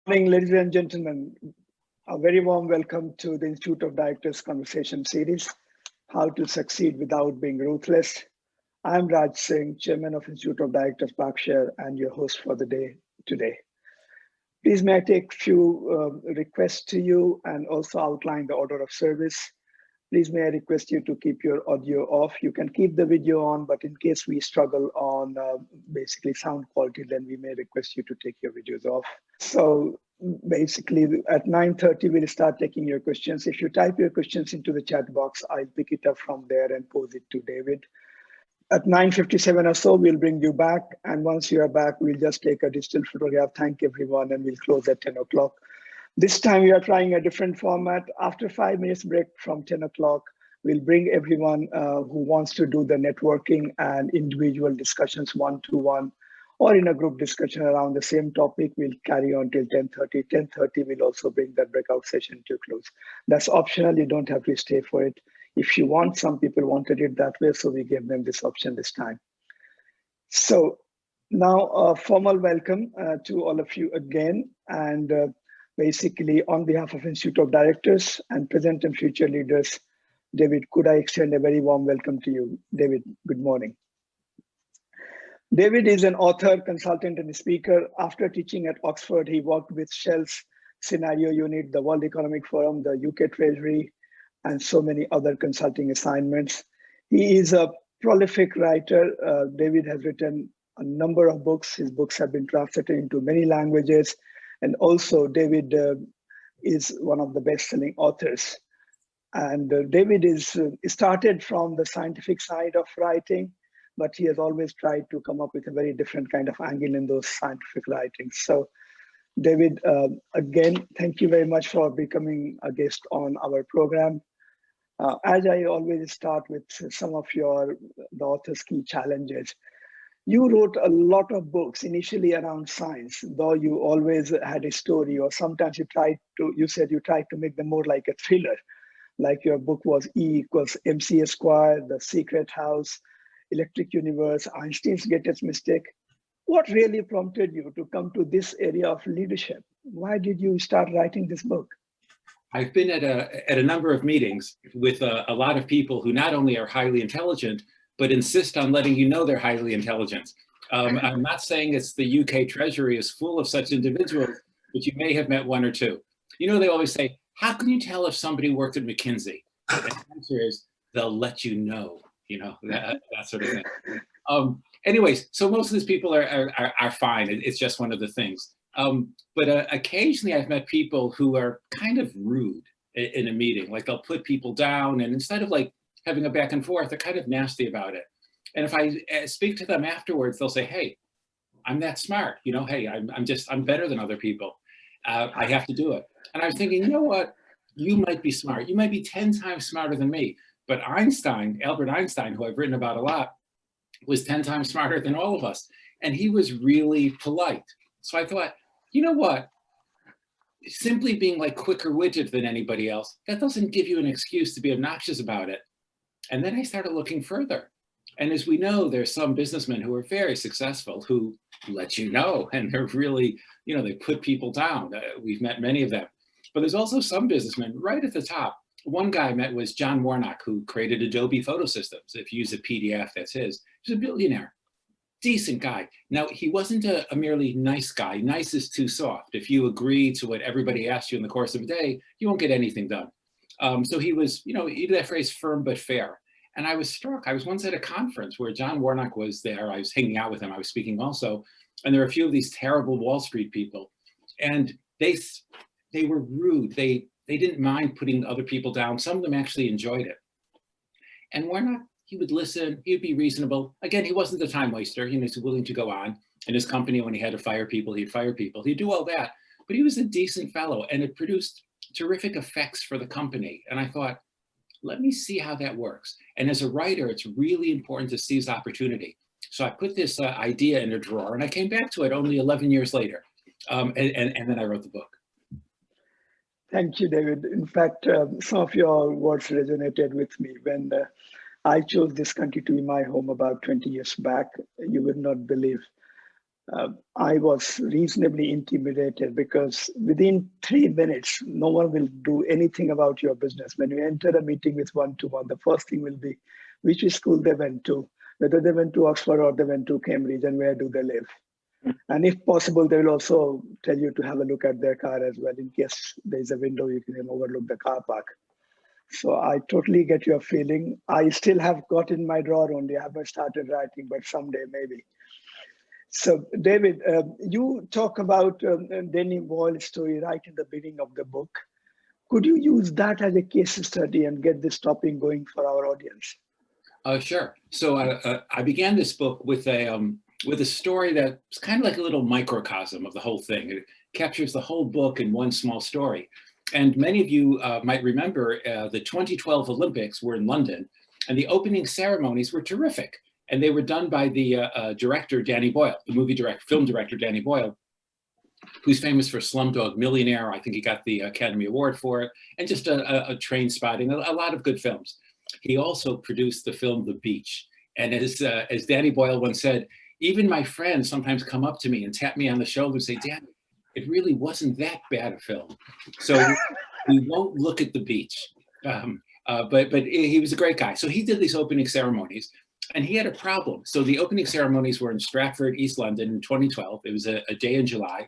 Good morning, ladies and gentlemen. A very warm welcome to the Institute of Directors Conversation Series, How to Succeed Without Being Ruthless. I'm Raj Singh, Chairman of Institute of Directors, Berkshire, and your host for the day today. Please may I take a few requests to you and also outline the order of service. Please may I request you to keep your audio off. You can keep the video on, but in case we struggle on basically sound quality, then we may request you to take your videos off. So basically at 9:30, we'll start taking your questions. If you type your questions into the chat box, I'll pick it up from there and pose it to David. At 9:57 or so, we'll bring you back. And once you are back, we'll just take a digital photograph, thank everyone, and we'll close at 10 o'clock. This time we are trying a different format. After 5 minutes break from 10 o'clock, we'll bring everyone who wants to do the networking and individual discussions one-to-one or in a group discussion around the same topic. We'll carry on till 10:30. 10:30, we'll also bring that breakout session to a close. That's optional, you don't have to stay for it. If you want, some people wanted it that way, so we gave them this option this time. So now a formal welcome to all of you again. And basically, on behalf of Institute of Directors and present and future leaders, David, could I extend a very warm welcome to you? David, good morning. David is an author, consultant, and speaker. After teaching at Oxford, he worked with Shell's Scenario Unit, the World Economic Forum, the UK Treasury, and so many other consulting assignments. He is a prolific writer. David has written a number of books. His books have been translated into many languages. And also David is one of the best-selling authors. And David is started from the scientific side of writing, but he has always tried to come up with a very different kind of angle in those scientific writings. So David, again, thank you very much for becoming a guest on our program. As I always start with some of the author's key challenges. You wrote a lot of books initially around science, though you always had a story, or sometimes you said you tried to make them more like a thriller. Like your book was E equals MC squared, The Secret House, Electric Universe, Einstein's Greatest Mistake. What really prompted you to come to this area of leadership? Why did you start writing this book? I've been at a number of meetings with a lot of people who not only are highly intelligent, but insist on letting you know they're highly intelligent. I'm not saying it's the UK Treasury is full of such individuals, but you may have met one or two. You know, they always say, how can you tell if somebody worked at McKinsey? And the answer is, they'll let you know, that sort of thing. Anyways, so most of these people are fine. It's just one of the things. But occasionally I've met people who are kind of rude in a meeting, like they'll put people down, and instead of like having a back and forth, they're kind of nasty about it. And if I speak to them afterwards, they'll say, hey, I'm that smart, hey, I'm better than other people. I have to do it. And I was thinking, you know what? You might be smart. You might be 10 times smarter than me. But Albert Einstein, who I've written about a lot, was 10 times smarter than all of us. And he was really polite. So I thought, you know what? Simply being like quicker witted than anybody else, that doesn't give you an excuse to be obnoxious about it. And then I started looking further. And as we know, there's some businessmen who are very successful who let you know, and they're really, they put people down. We've met many of them. But there's also some businessmen right at the top. One guy I met was John Warnock, who created Adobe Photo Systems. If you use a PDF, that's his. He's a billionaire. Decent guy. Now, he wasn't a merely nice guy. Nice is too soft. If you agree to what everybody asks you in the course of a day, you won't get anything done. So he was, he did that phrase, firm but fair. And I was struck. I was once at a conference where John Warnock was there. I was hanging out with him. I was speaking also. And there were a few of these terrible Wall Street people. And they were rude. They didn't mind putting other people down. Some of them actually enjoyed it. And Warnock, he would listen. He'd be reasonable. Again, he wasn't a time waster. He was willing to go on. In his company, when he had to fire people, he'd fire people. He'd do all that. But he was a decent fellow. And it produced terrific effects for the company. And I thought, let me see how that works. And as a writer, it's really important to seize opportunity. So I put this idea in a drawer, and I came back to it only 11 years later. And then I wrote the book. Thank you, David. In fact, some of your words resonated with me when I chose this country to be my home about 20 years back. You would not believe I was reasonably intimidated because within 3 minutes, no one will do anything about your business. When you enter a meeting with one-to-one, the first thing will be which school they went to, whether they went to Oxford or they went to Cambridge, and where do they live. And if possible, they will also tell you to have a look at their car as well. In case there's a window, you can overlook the car park. So I totally get your feeling. I still have got in my drawer only. I haven't started writing, but someday maybe. So David, you talk about Danny Boyle's story right in the beginning of the book. Could you use that as a case study and get this topic going for our audience? Sure. So I began this book with a story that's kind of like a little microcosm of the whole thing. It captures the whole book in one small story. And many of you might remember the 2012 Olympics were in London, and the opening ceremonies were terrific. And they were done by the director, Danny Boyle, the film director, Danny Boyle, who's famous for Slumdog Millionaire. I think he got the Academy Award for it, and just a train spotting, a lot of good films. He also produced the film The Beach. And as Danny Boyle once said, even my friends sometimes come up to me and tap me on the shoulder and say, Danny, it really wasn't that bad a film. So we won't look at The Beach. But he was a great guy. So he did these opening ceremonies. And he had a problem. So the opening ceremonies were in Stratford, East London in 2012. It was a day in July.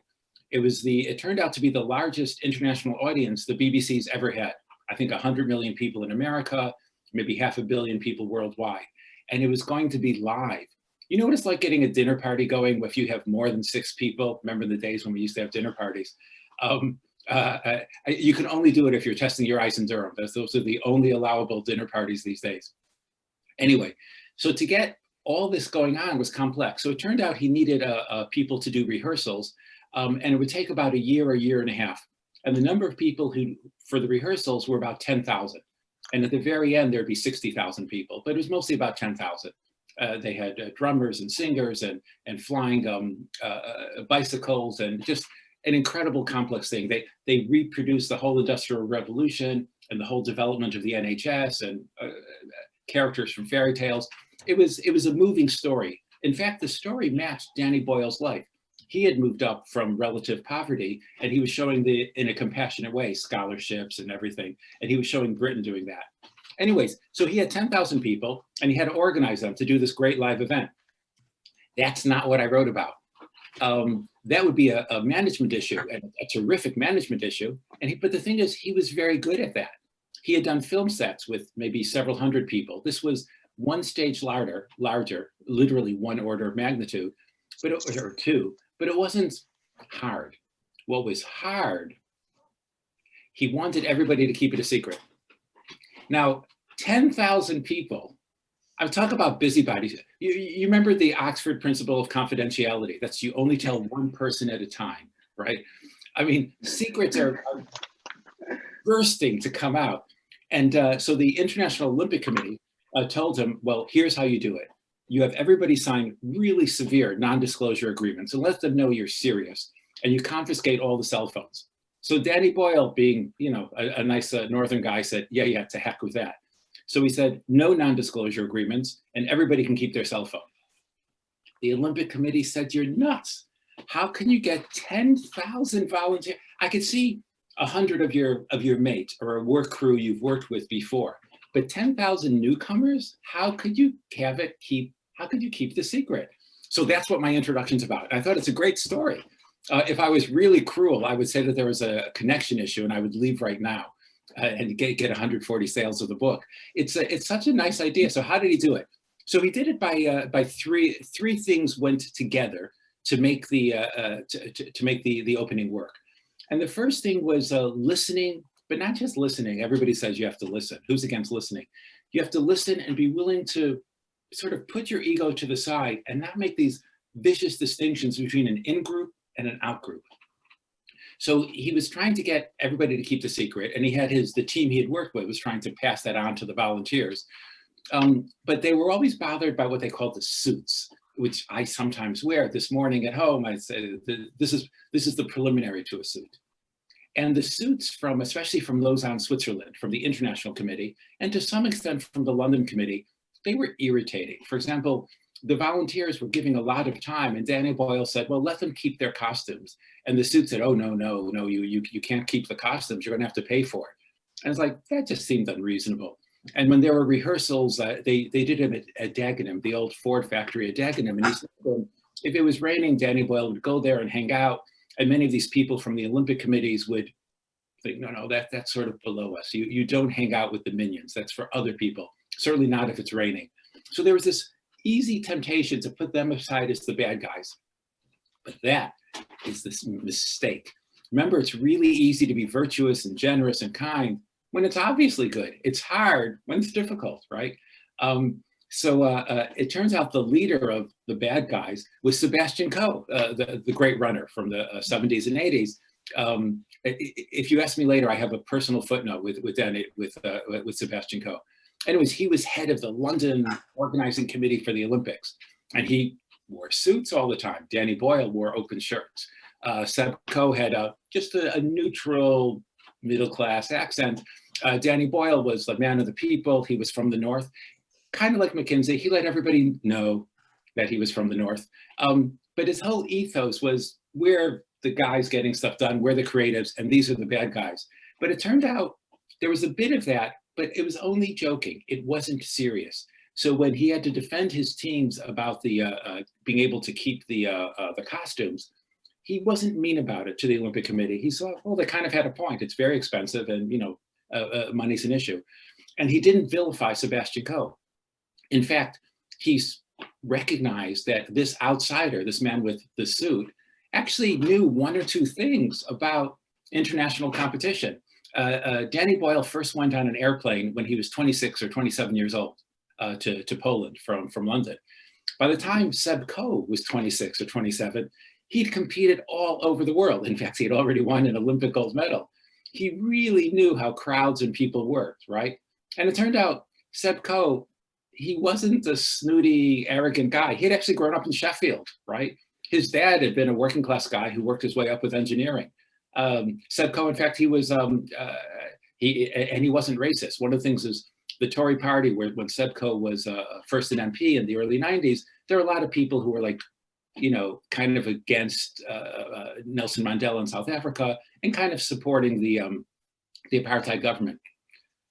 It turned out to be the largest international audience the BBC's ever had. I think 100 million people in America, maybe 500 million people worldwide. And it was going to be live. You know what it's like getting a dinner party going if you have more than 6 people? Remember the days when we used to have dinner parties? You can only do it if you're testing your ice in Durham. Those are the only allowable dinner parties these days. Anyway, so to get all this going on was complex. So it turned out he needed people to do rehearsals, and it would take about a year and a half. And the number of people who, for the rehearsals, were about 10,000. And at the very end, there'd be 60,000 people, but it was mostly about 10,000. They had drummers and singers and flying bicycles, and just an incredible complex thing. They reproduced the whole Industrial Revolution and the whole development of the NHS and characters from fairy tales. It was a moving story. In fact, the story matched Danny Boyle's life. He had moved up from relative poverty, and he was showing in a compassionate way, scholarships and everything. And he was showing Britain doing that. Anyways, so he had 10,000 people, and he had to organize them to do this great live event. That's not what I wrote about. That would be a management issue, and a terrific management issue. But the thing is, he was very good at that. He had done film sets with maybe several hundred people. This was one stage larger, literally one order of magnitude, or two, but it wasn't hard. What was hard, he wanted everybody to keep it a secret. Now, 10,000 people, I'm talking about busybodies. You remember the Oxford principle of confidentiality. That's you only tell one person at a time, right? I mean, secrets are bursting to come out. And so the International Olympic Committee told him, well, here's how you do it. You have everybody sign really severe non-disclosure agreements and let them know you're serious, and you confiscate all the cell phones. So Danny Boyle, being a nice northern guy, said, yeah, to heck with that. So he said, no non-disclosure agreements, and everybody can keep their cell phone. The Olympic Committee said, you're nuts. How can you get 10,000 volunteers? I could see 100 of your mates or a work crew you've worked with before, but 10,000 newcomers, how could you keep the secret? So that's what my introduction's about. I thought it's a great story. If I was really cruel, I would say that there was a connection issue and I would leave right now and get 140 sales of the book. It's such a nice idea. So how did he do it? So he did it by three things went together to make the opening work. And the first thing was listening, but not just listening. Everybody says you have to listen. Who's against listening? You have to listen and be willing to sort of put your ego to the side and not make these vicious distinctions between an in-group and an out-group. So he was trying to get everybody to keep the secret, and he had the team he had worked with was trying to pass that on to the volunteers. But they were always bothered by what they called the suits, which I sometimes wear. This morning at home, I said, this is the preliminary to a suit. And the suits especially from Lausanne, Switzerland, from the International Committee, and to some extent from the London Committee, they were irritating. For example, the volunteers were giving a lot of time, and Danny Boyle said, well, let them keep their costumes. And the suit said, oh, no, you can't keep the costumes. You're going to have to pay for it. And it's like, that just seemed unreasonable. And when there were rehearsals, they did it at Dagenham, the old Ford factory at Dagenham. And he said, if it was raining, Danny Boyle would go there and hang out. And many of these people from the Olympic committees would think, no, that's sort of below us. You don't hang out with the minions. That's for other people. Certainly not if it's raining. So there was this easy temptation to put them aside as the bad guys. But that is this mistake. Remember, it's really easy to be virtuous and generous and kind when it's obviously good. It's hard when it's difficult, right? It turns out the leader of the bad guys was Sebastian Coe, the great runner from the 70s and 80s. If you ask me later, I have a personal footnote with Sebastian Coe. Anyways, he was head of the London organizing committee for the Olympics, and he wore suits all the time. Danny Boyle wore open shirts. Seb Coe had just a neutral middle-class accent. Danny Boyle was the man of the people. He was from the North, kind of like McKinsey. He let everybody know that he was from the North. But his whole ethos was, we're the guys getting stuff done, we're the creatives, and these are the bad guys. But it turned out there was a bit of that, but it was only joking. It wasn't serious. So when he had to defend his teams about the being able to keep the costumes, he wasn't mean about it to the Olympic Committee. He saw, well, they kind of had a point. It's very expensive, and money's an issue. And he didn't vilify Sebastian Coe. In fact, he's recognized that this outsider, this man with the suit, actually knew one or two things about international competition. Danny Boyle first went on an airplane when he was 26 or 27 years old to Poland from London. By the time Seb Coe was 26 or 27, he'd competed all over the world. In fact, he had already won an Olympic gold medal. He really knew how crowds and people worked, right? And it turned out Seb Coe, he wasn't a snooty, arrogant guy. He had actually grown up in Sheffield, right? His dad had been a working class guy who worked his way up with engineering. Seb Coe, in fact, he wasn't racist. One of the things is the Tory party, when Seb Coe was first an MP in the early 90s, there were a lot of people who were like, kind of against Nelson Mandela in South Africa and kind of supporting the apartheid government.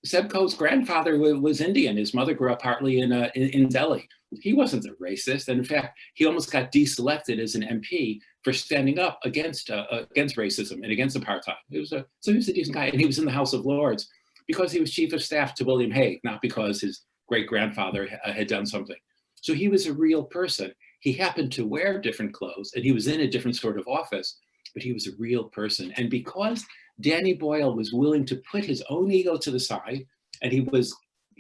Seb Coe's grandfather was Indian. His mother grew up partly in Delhi. He wasn't a racist, and in fact, he almost got deselected as an MP for standing up against racism and against apartheid. He was a decent guy, and he was in the House of Lords because he was chief of staff to William Hague, not because his great grandfather had done something. So he was a real person. He happened to wear different clothes, and he was in a different sort of office, but he was a real person. And because Danny Boyle was willing to put his own ego to the side, and he was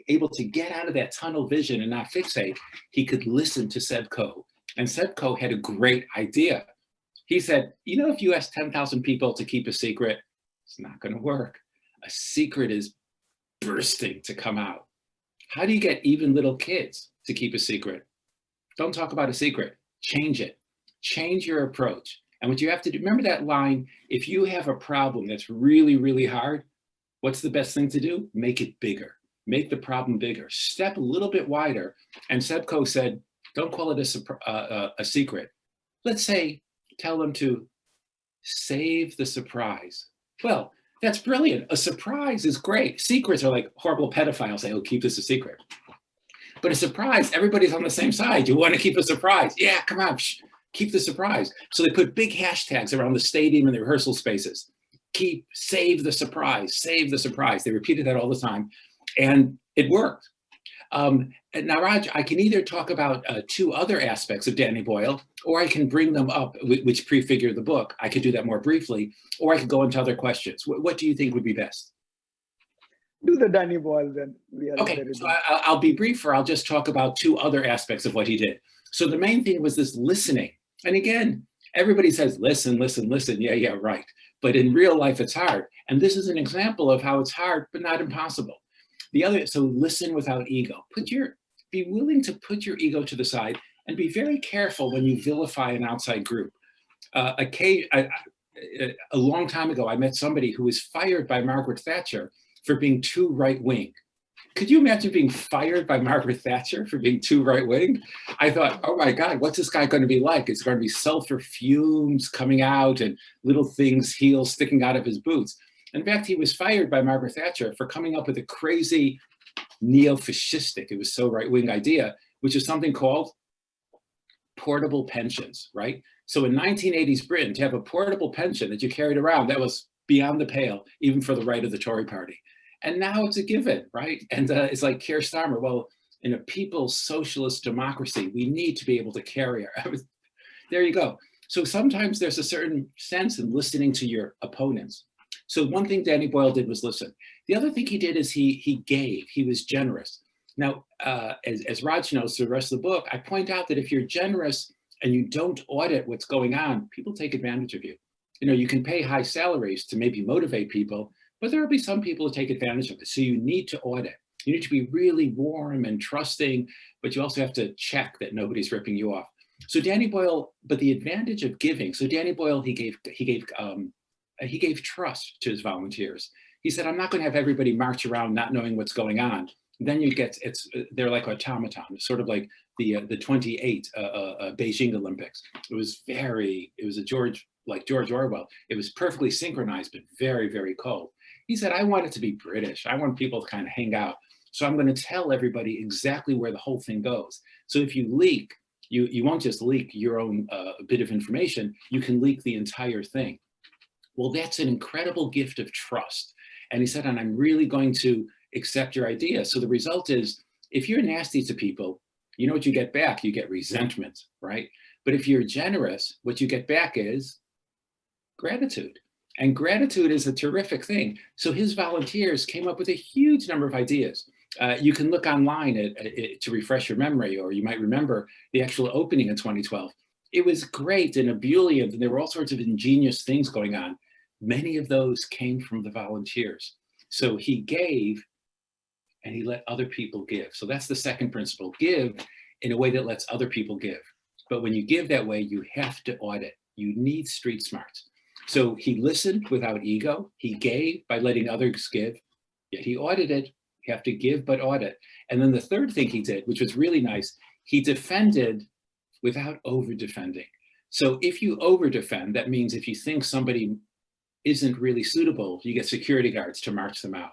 able to get out of that tunnel vision and not fixate, he could listen to Seb Coe. And Seb Coe had a great idea. He said, if you ask 10,000 people to keep a secret, it's not going to work. A secret is bursting to come out. How do you get even little kids to keep a secret? Don't talk about a secret. Change it. Change your approach. And what you have to do, remember that line, if you have a problem that's really, really hard, what's the best thing to do? Make it bigger. Make the problem bigger. Step a little bit wider. And Seb Coe said, don't call it a secret. Let's say, tell them to save the surprise. Well, that's brilliant. A surprise is great. Secrets are like horrible pedophiles say, oh, keep this a secret. But a surprise, everybody's on the same side. You want to keep a surprise. Yeah, come on, keep the surprise. So they put big hashtags around the stadium and the rehearsal spaces. Save the surprise, save the surprise. They repeated that all the time, and it worked. Now, Raj, I can either talk about two other aspects of Danny Boyle, or I can bring them up, which prefigure the book. I could do that more briefly, or I could go into other questions. What do you think would be best? Do the Danny Boyle then. Okay, so I'll be brief, or I'll just talk about two other aspects of what he did. So the main thing was this listening. And again, everybody says, listen, listen, listen. Yeah, right. But in real life, it's hard. And this is an example of how it's hard, but not impossible. So listen without ego. Be willing to put your ego to the side and be very careful when you vilify an outside group. A long time ago, I met somebody who was fired by Margaret Thatcher for being too right-wing. Could you imagine being fired by Margaret Thatcher for being too right-wing? I thought, oh my God, what's this guy going to be like? It's going to be sulfur fumes coming out and little things, heels sticking out of his boots. In fact, he was fired by Margaret Thatcher for coming up with a crazy neo-fascistic, it was so right-wing idea, which is something called portable pensions, right? So in 1980s Britain, to have a portable pension that you carried around, that was beyond the pale, even for the right of the Tory party. And now it's a given, right? And it's like Keir Starmer, well, in a people's socialist democracy, we need to be able to carry our, there you go. So sometimes there's a certain sense in listening to your opponents. So one thing Danny Boyle did was listen. The other thing he did is he gave, he was generous. Now, as Raj knows through the rest of the book, I point out that if you're generous and you don't audit what's going on, people take advantage of you. You know, you can pay high salaries to maybe motivate people, but there will be some people who take advantage of it. So you need to audit. You need to be really warm and trusting, but you also have to check that nobody's ripping you off. So Danny Boyle, but the advantage of giving, so Danny Boyle, he gave trust to his volunteers. He said, I'm not going to have everybody march around not knowing what's going on. Then you get, they're like automatons, sort of like the 28 Beijing Olympics. It was a George Orwell. It was perfectly synchronized, but very, very cold. He said, I want it to be British. I want people to kind of hang out. So I'm going to tell everybody exactly where the whole thing goes. So if you leak, you won't just leak your own bit of information, you can leak the entire thing. Well, that's an incredible gift of trust. And he said, and I'm really going to accept your idea. So the result is, if you're nasty to people, you know what you get back? You get resentment, right? But if you're generous, what you get back is gratitude. And gratitude is a terrific thing. So his volunteers came up with a huge number of ideas. You can look online to refresh your memory, or you might remember the actual opening in 2012. It was great and ebullient, and there were all sorts of ingenious things going on. Many of those came from the volunteers. So he gave and he let other people give. So that's the second principle, give in a way that lets other people give. But when you give that way, you have to audit. You need street smarts. So he listened without ego. He gave by letting others give, yet he audited. You have to give, but audit. And then the third thing he did, which was really nice, he defended without over-defending. So if you over-defend, that means if you think somebody isn't really suitable, you get security guards to march them out.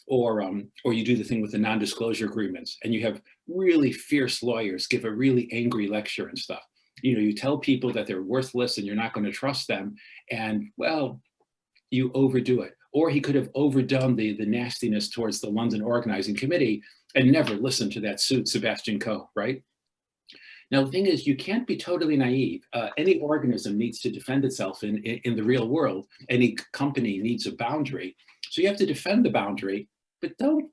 Or you do the thing with the non-disclosure agreements, and you have really fierce lawyers give a really angry lecture and stuff. You know, you tell people that they're worthless and you're not going to trust them, and well, you overdo it. Or he could have overdone the nastiness towards the London Organizing Committee and never listened to that suit, Sebastian Coe, right? Now, the thing is, you can't be totally naive. Any organism needs to defend itself in the real world. Any company needs a boundary. So you have to defend the boundary, but don't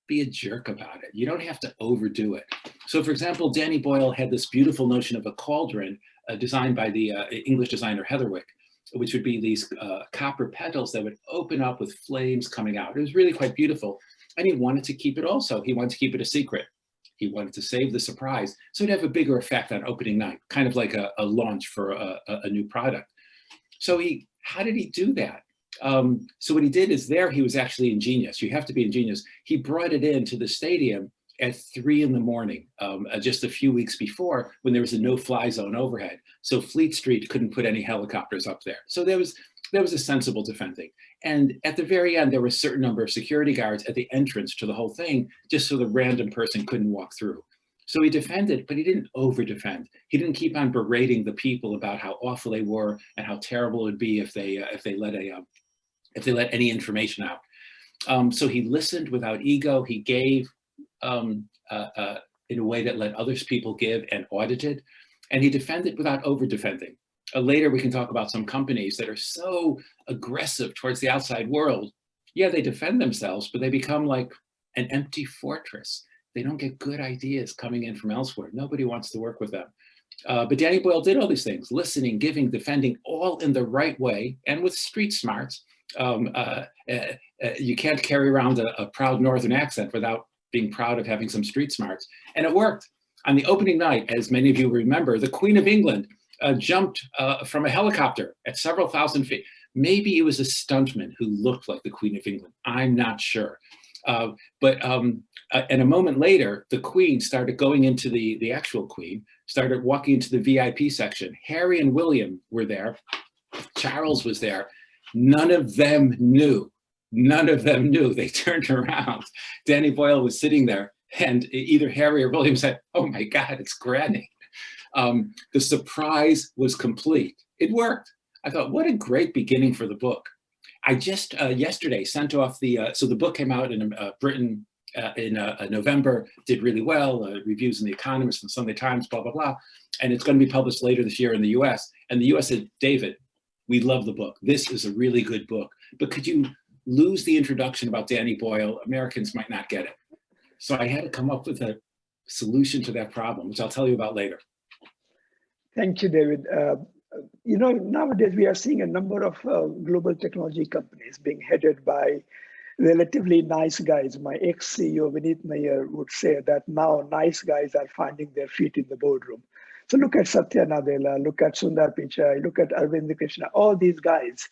be a jerk about it. You don't have to overdo it. So for example, Danny Boyle had this beautiful notion of a cauldron designed by the English designer Heatherwick, which would be these copper petals that would open up with flames coming out. It was really quite beautiful. And he wanted to keep it also. He wanted to keep it a secret. He wanted to save the surprise. So it'd have a bigger effect on opening night, kind of like a launch for a new product. So how did he do that? So what he did is he was actually ingenious. You have to be ingenious. He brought it into the stadium at 3 a.m, just a few weeks before, when there was a no-fly zone overhead. So Fleet Street couldn't put any helicopters up there. So there was a sensible defending. And at the very end, there were a certain number of security guards at the entrance to the whole thing, just so the random person couldn't walk through. So he defended, but he didn't over-defend. He didn't keep on berating the people about how awful they were and how terrible it would be if they let any information out. So he listened without ego. He gave in a way that let others people give and audited, and he defended without over-defending. Later, we can talk about some companies that are so aggressive towards the outside world. Yeah, they defend themselves, but they become like an empty fortress. They don't get good ideas coming in from elsewhere. Nobody wants to work with them. But Danny Boyle did all these things, listening, giving, defending, all in the right way and with street smarts. You can't carry around a proud Northern accent without being proud of having some street smarts. And it worked. On the opening night, as many of you remember, the Queen of England jumped from a helicopter at several thousand feet. Maybe it was a stuntman who looked like the Queen of England. I'm not sure. And a moment later, the Queen started going into the actual Queen, started walking into the VIP section. Harry and William were there. Charles was there. None of them knew. None of them knew. They turned around. Danny Boyle was sitting there, and either Harry or William said, "Oh my God, it's Granny." The surprise was complete. It worked. I thought, what a great beginning for the book. I just yesterday sent off so the book came out in Britain in November, did really well, reviews in The Economist and Sunday Times, blah, blah, blah. And it's going to be published later this year in the US. And the US said, "David, we love the book. This is a really good book. But could you lose the introduction about Danny Boyle? Americans might not get it." So I had to come up with a solution to that problem, which I'll tell you about later. Thank you, David. Nowadays we are seeing a number of global technology companies being headed by relatively nice guys. My ex-CEO, Vineet Nair, would say that now nice guys are finding their feet in the boardroom. So look at Satya Nadella, look at Sundar Pichai, look at Arvind Krishna. All these guys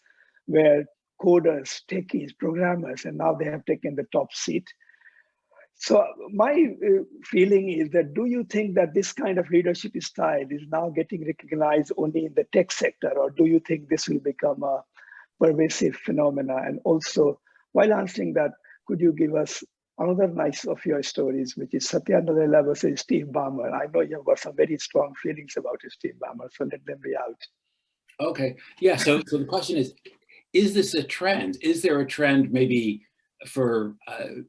were coders, techies, programmers, and now they have taken the top seat. So my feeling is that, do you think that this kind of leadership style is now getting recognized only in the tech sector, or do you think this will become a pervasive phenomena? And also, while answering that, could you give us another nice of your stories, which is Satya Nadella versus Steve Ballmer? I know you've got some very strong feelings about Steve Ballmer, so let them be out. Okay, yeah, so the question is this a trend? Is there a trend maybe for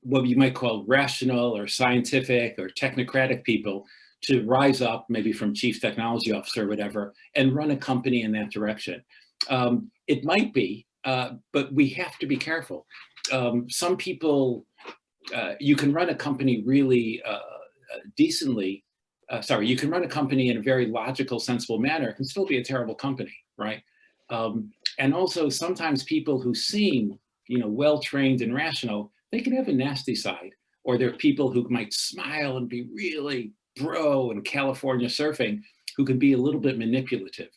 what you might call rational or scientific or technocratic people to rise up, maybe from chief technology officer or whatever, and run a company in that direction? It might be, but we have to be careful. Some people, you can run a company really decently, you can run a company in a very logical, sensible manner. It can still be a terrible company, right? And also sometimes people who seem well-trained and rational, they can have a nasty side. Or there are people who might smile and be really bro and California surfing, who can be a little bit manipulative.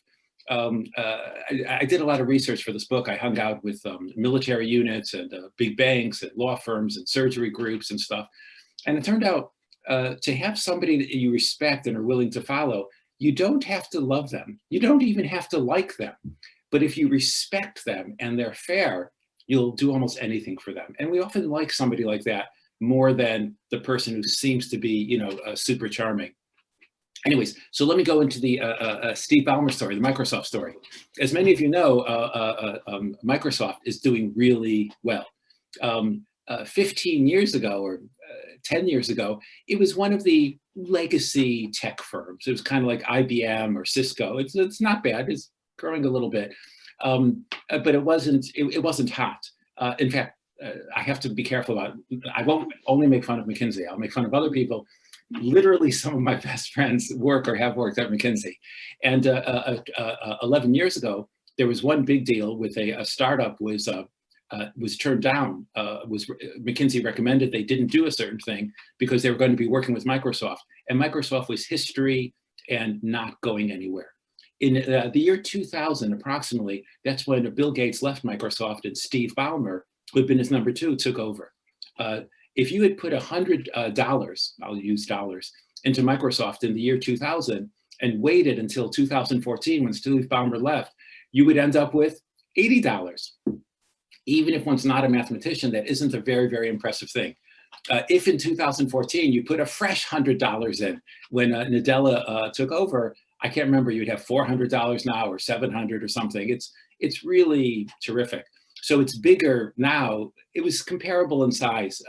I did a lot of research for this book. I hung out with military units and big banks and law firms and surgery groups and stuff. And it turned out to have somebody that you respect and are willing to follow, you don't have to love them. You don't even have to like them. But if you respect them and they're fair, you'll do almost anything for them. And we often like somebody like that more than the person who seems to be, super charming. Anyways, so let me go into the Steve Ballmer story, the Microsoft story. As many of you know, Microsoft is doing really well. 15 years ago or 10 years ago, it was one of the legacy tech firms. It was kind of like IBM or Cisco. It's not bad. It's growing a little bit. But it wasn't hot. In fact, I have to be careful about, I won't only make fun of McKinsey. I'll make fun of other people. Literally, some of my best friends work or have worked at McKinsey. And 11 years ago, there was one big deal with a startup was turned down. McKinsey recommended they didn't do a certain thing because they were going to be working with Microsoft. And Microsoft was history and not going anywhere. In the year 2000, approximately, that's when Bill Gates left Microsoft and Steve Ballmer, who had been his number two, took over. If you had put $100, I'll use dollars, into Microsoft in the year 2000 and waited until 2014 when Steve Ballmer left, you would end up with $80. Even if one's not a mathematician, that isn't a very, very impressive thing. If in 2014 you put a fresh $100 in when Nadella took over, I can't remember, you'd have $400 now or $700 or something. It's really terrific. So it's bigger now. It was comparable in size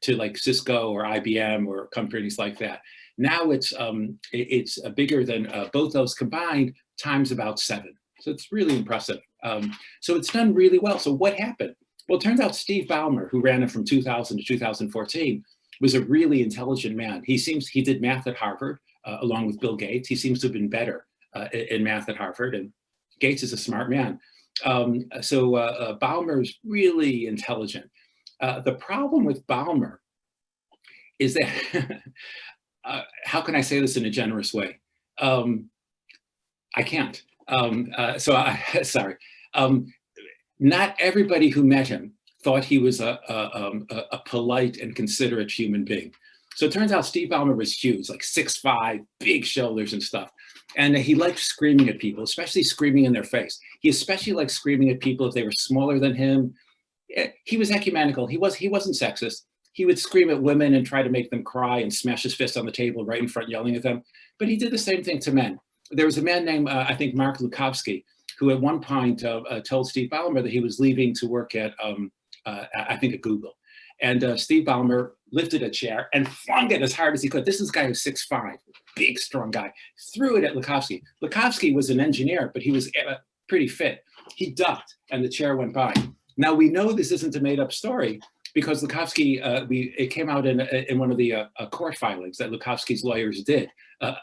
to like Cisco or IBM or companies like that. Now it's bigger than both those combined times about 7. So it's really impressive. So it's done really well. So what happened? Well, it turns out Steve Ballmer, who ran it from 2000 to 2014, was a really intelligent man. He did math at Harvard along with Bill Gates. He seems to have been better in math at Harvard, and Gates is a smart man. So Ballmer is really intelligent. The problem with Ballmer is that, how can I say this in a generous way? I can't. Sorry. Not everybody who met him thought he was a polite and considerate human being. So it turns out Steve Ballmer was huge, like 6'5", big shoulders and stuff. And he liked screaming at people, especially screaming in their face. He especially liked screaming at people if they were smaller than him. He was ecumenical. He wasn't sexist. He would scream at women and try to make them cry and smash his fist on the table right in front, yelling at them. But he did the same thing to men. There was a man named, I think, Mark Lukowski, who at one point told Steve Ballmer that he was leaving to work at, I think, at Google. And Steve Ballmer lifted a chair and flung it as hard as he could. This is a guy who's 6'5", big, strong guy, threw it at Lukowski. Lukowski was an engineer, but he was pretty fit. He ducked and the chair went by. Now we know this isn't a made up story because Lukowski, it came out in one of the court filings that Lukowski's lawyers did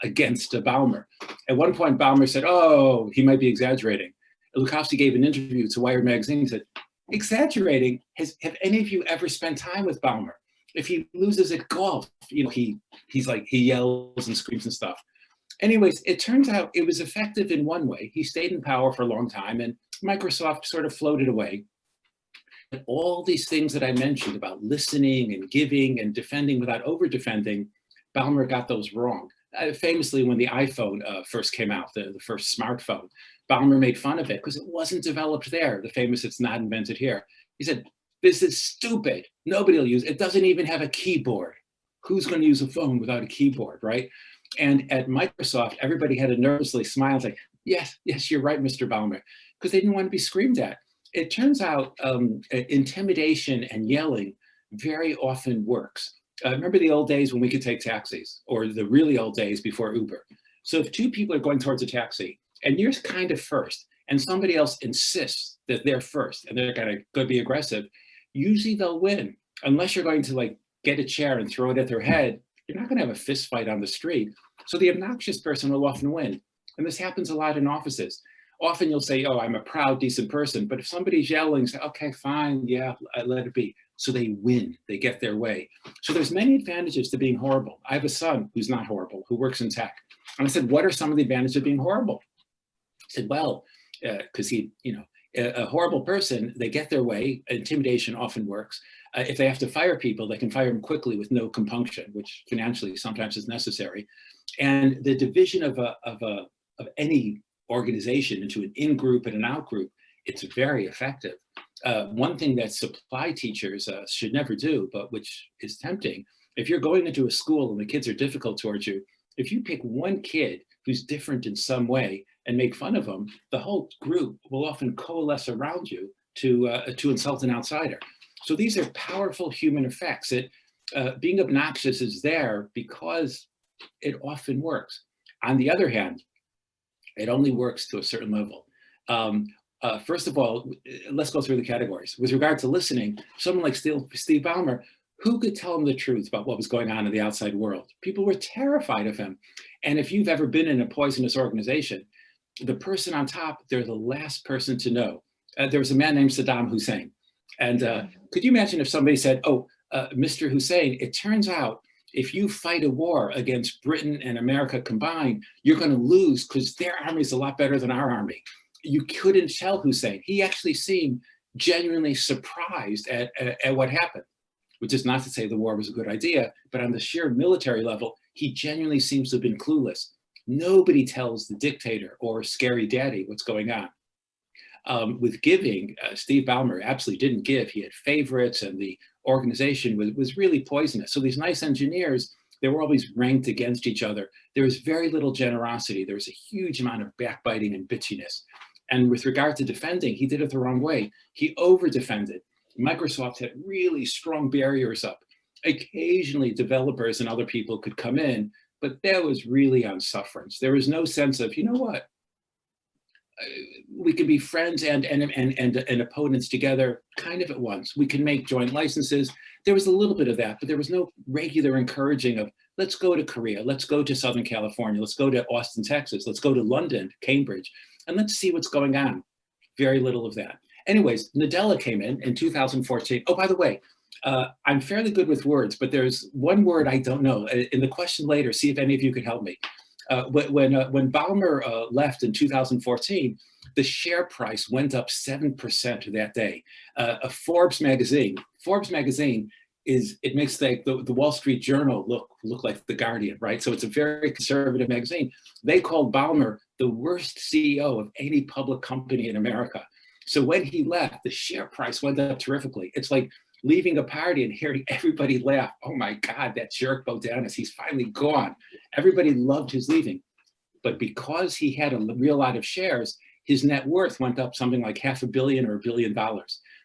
against Ballmer. At one point, Ballmer said, oh, he might be exaggerating. Lukowski gave an interview to Wired magazine and said, exaggerating? Have any of you ever spent time with Ballmer? If he loses at golf, you know, he yells and screams and stuff. Anyways, it turns out it was effective in one way. He stayed in power for a long time and Microsoft sort of floated away. And all these things that I mentioned about listening and giving and defending without over-defending, Ballmer got those wrong. Famously, when the iPhone first came out, the first smartphone, Ballmer made fun of it because it wasn't developed there. The famous "it's not invented here." He said, this is stupid. Nobody will use it. It doesn't even have a keyboard. Who's going to use a phone without a keyboard, right? And at Microsoft, everybody had to nervously smile and say, yes, you're right, Mr. Ballmer, because they didn't want to be screamed at. It turns out intimidation and yelling very often works. Remember the old days when we could take taxis, or the really old days before Uber? So if two people are going towards a taxi and you're kind of first and somebody else insists that they're first and they're going to be aggressive, usually they'll win. Unless you're going to like get a chair and throw it at their head, you're not going to have a fist fight on the street. So the obnoxious person will often win. And this happens a lot in offices. Often you'll say, oh, I'm a proud, decent person. But if somebody's yelling, say, okay, fine, yeah, let it be. So they win, they get their way. So there's many advantages to being horrible. I have a son who's not horrible, who works in tech. And I said, what are some of the advantages of being horrible? He said, well, because a horrible person, they get their way. Intimidation often works. If they have to fire people, they can fire them quickly with no compunction, which financially sometimes is necessary. And the division of any organization into an in-group and an out-group, it's very effective. One thing that supply teachers should never do, but which is tempting, if you're going into a school and the kids are difficult towards you, if you pick one kid who's different in some way and make fun of them, the whole group will often coalesce around you to insult an outsider. So these are powerful human effects. Being obnoxious is there because it often works. On the other hand, it only works to a certain level. First of all, let's go through the categories. With regard to listening, someone like Steve Ballmer, who could tell him the truth about what was going on in the outside world? People were terrified of him. And if you've ever been in a poisonous organization, the person on top, they're the last person to know. There was a man named Saddam Hussein. And could you imagine if somebody said, oh, Mr. Hussein, it turns out if you fight a war against Britain and America combined, you're going to lose because their army is a lot better than our army. You couldn't tell Hussein. He actually seemed genuinely surprised at what happened, which is not to say the war was a good idea, but on the sheer military level, he genuinely seems to have been clueless. Nobody tells the dictator or scary daddy what's going on. With giving, Steve Ballmer absolutely didn't give. He had favorites and the organization was really poisonous. So these nice engineers, they were always ranked against each other. There was very little generosity. There was a huge amount of backbiting and bitchiness. And with regard to defending, he did it the wrong way. He over-defended. Microsoft had really strong barriers up. Occasionally, developers and other people could come in, but that was really on sufferance. There was no sense of, you know what? We can be friends and opponents together kind of at once. We can make joint licenses. There was a little bit of that, but there was no regular encouraging of, let's go to Korea, let's go to Southern California, let's go to Austin, Texas, let's go to London, Cambridge, and let's see what's going on. Very little of that. Anyways, Nadella came in 2014. Oh, by the way, I'm fairly good with words, but there's one word I don't know. In the question later, see if any of you could help me. When Ballmer left in 2014, the share price went up 7% that day. A Forbes magazine it makes like the Wall Street Journal look like the Guardian, right? So it's a very conservative magazine. They called Ballmer the worst CEO of any public company in America. So when he left, the share price went up terrifically. It's like leaving a party and hearing everybody laugh. Oh my God, that jerk Bodanis, he's finally gone. Everybody loved his leaving. But because he had a real lot of shares, his net worth went up something like $500 million or $1 billion.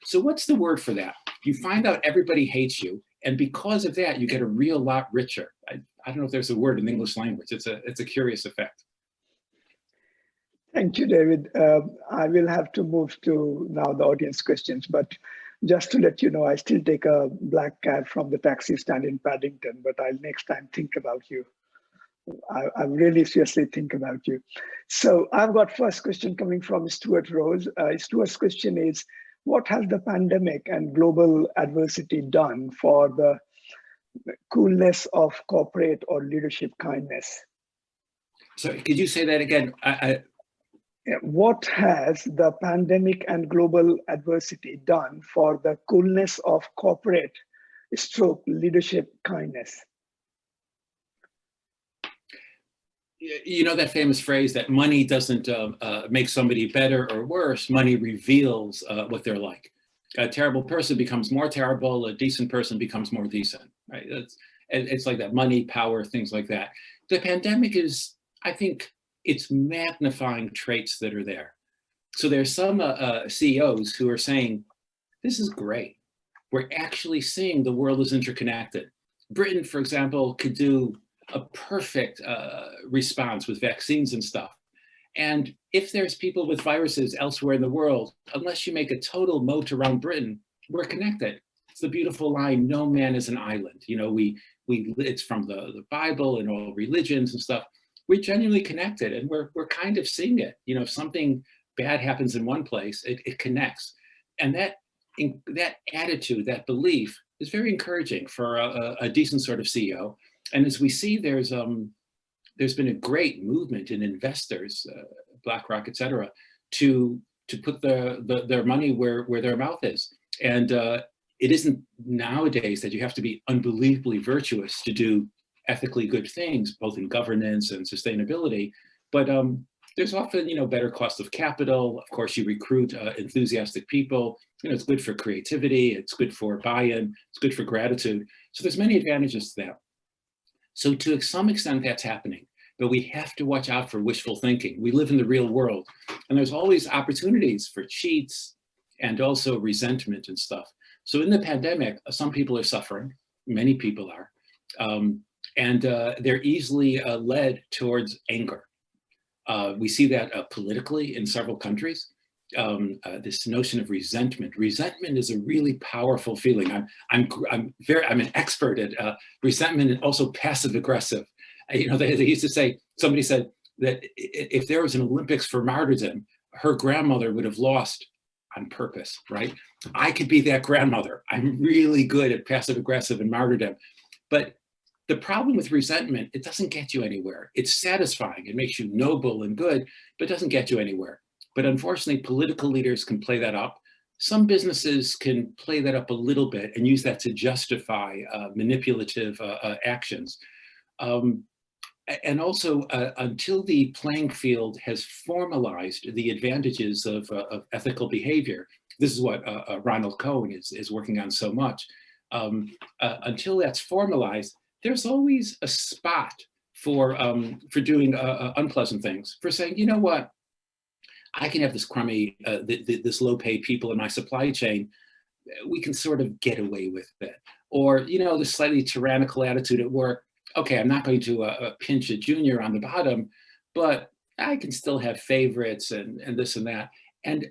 So what's the word for that? You find out everybody hates you, and because of that, you get a real lot richer. I don't know if there's a word in the English language. It's a curious effect. Thank you, David. I will have to move to now the audience questions, but just to let you know, I still take a black cab from the taxi stand in Paddington, but I'll next time think about you. I really seriously think about you. So I've got first question coming from Stuart Rose. Stuart's question is, what has the pandemic and global adversity done for the coolness of corporate or leadership kindness? So could you say that again? What has the pandemic and global adversity done for the coolness of corporate stroke leadership kindness? You know that famous phrase that money doesn't make somebody better or worse, money reveals what they're like. A terrible person becomes more terrible, a decent person becomes more decent, right? It's like that, money, power, things like that. The pandemic is, I think, it's magnifying traits that are there. So there's some CEOs who are saying, this is great. We're actually seeing the world is interconnected. Britain, for example, could do a perfect response with vaccines and stuff. And if there's people with viruses elsewhere in the world, unless you make a total moat around Britain, we're connected. It's the beautiful line, no man is an island. You know, it's from the Bible and all religions and stuff. We're genuinely connected, and we're kind of seeing it. You know, if something bad happens in one place, it connects. And that attitude, that belief is very encouraging for a decent sort of CEO. And as we see, there's been a great movement in investors, BlackRock, et cetera, to put their money where their mouth is. And it isn't nowadays that you have to be unbelievably virtuous to do ethically good things, both in governance and sustainability. But there's often, better cost of capital. Of course, you recruit enthusiastic people. It's good for creativity. It's good for buy-in. It's good for gratitude. So there's many advantages to that. So to some extent, that's happening. But we have to watch out for wishful thinking. We live in the real world, and there's always opportunities for cheats and also resentment and stuff. So in the pandemic, some people are suffering. Many people are. And they're easily led towards anger. We see that politically in several countries. This notion of resentment. Resentment is a really powerful feeling. I'm an expert at resentment and also passive aggressive. They used to say, somebody said that if there was an Olympics for martyrdom, her grandmother would have lost on purpose, right? I could be that grandmother. I'm really good at passive aggressive and martyrdom. But the problem with resentment, it doesn't get you anywhere. It's satisfying. It makes you noble and good, but doesn't get you anywhere. But unfortunately, political leaders can play that up. Some businesses can play that up a little bit and use that to justify manipulative actions. And also, until the playing field has formalized the advantages of ethical behavior, this is what Ronald Cohen is working on so much. Until that's formalized, there's always a spot for doing unpleasant things, for saying, you know what, I can have this crummy, this low-paid people in my supply chain. We can sort of get away with it. Or, the slightly tyrannical attitude at work. Okay, I'm not going to pinch a junior on the bottom, but I can still have favorites and this and that. And